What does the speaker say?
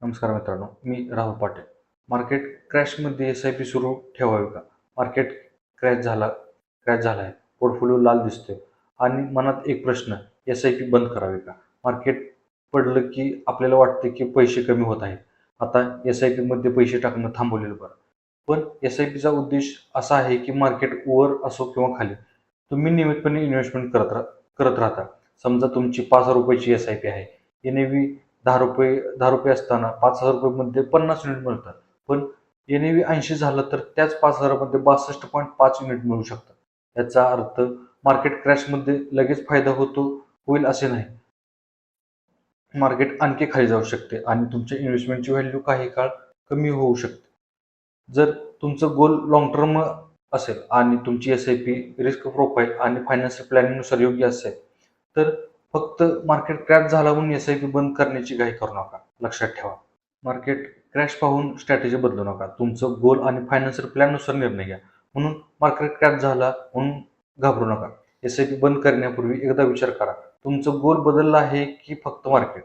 नमस्कार मित्रांनो, मी Rahul Patil. Market क्रॅशमध्ये SIP सुरू ठेवावी का? मार्केट क्रॅश झाला आहे. पोर्टफोलिओ लाल दिसतोय आणि मनात एक प्रश्न, एस-आय-पी बंद करावी का? मार्केट पडलं की आपल्याला वाटतं की पैसे कमी होत आहेत. आता एस-आय-पीमध्ये पैसे टाकणं थांबवलेलं बरं. पण एस-आय-पीचा उद्देश असा आहे की मार्केट वर असो किंवा खाली, तुम्ही नियमितपणे इन्व्हेस्टमेंट करत राहता. समजा तुमची ₹5,000ची एस-आय-पी आहे. एन-ए-व्ही ₹10 असताना ₹5,000 50 युनिट मिळतात. पण एन-ए-व्ही 80 झालं तर त्याच 5,000 मध्ये 62.5 युनिट मिळू शकतात. याचा अर्थ मार्केट क्रॅशमध्ये लगेच फायदा होईल असे नाही. मार्केट आणखी खाली जाऊ शकते आणि तुमच्या इन्व्हेस्टमेंटची व्हॅल्यू काही काळ कमी होऊ शकते. जर तुमचं गोल लाँग टर्म असेल आणि तुमची एस-आय-पी रिस्क प्रोफाईल आणि फायनान्शियल प्लॅनिंगनुसार योग्य असेल, तर फक्त मार्केट क्रॅश झाला म्हणून एस-आय-पी बंद करण्याची घाई करू नका. लक्षात ठेवा. मार्केट क्रॅश पाहून स्ट्रॅटेजी बदलू नका. तुमचं गोल आणि फायनान्शियल प्लॅननुसार निर्णय घ्या. म्हणून मार्केट क्रॅश झाला म्हणून घाबरू नका. एस-आय-पी बंद करण्यापूर्वी एकदा विचार करा. तुमचं गोल बदलला आहे की फक्त मार्केट?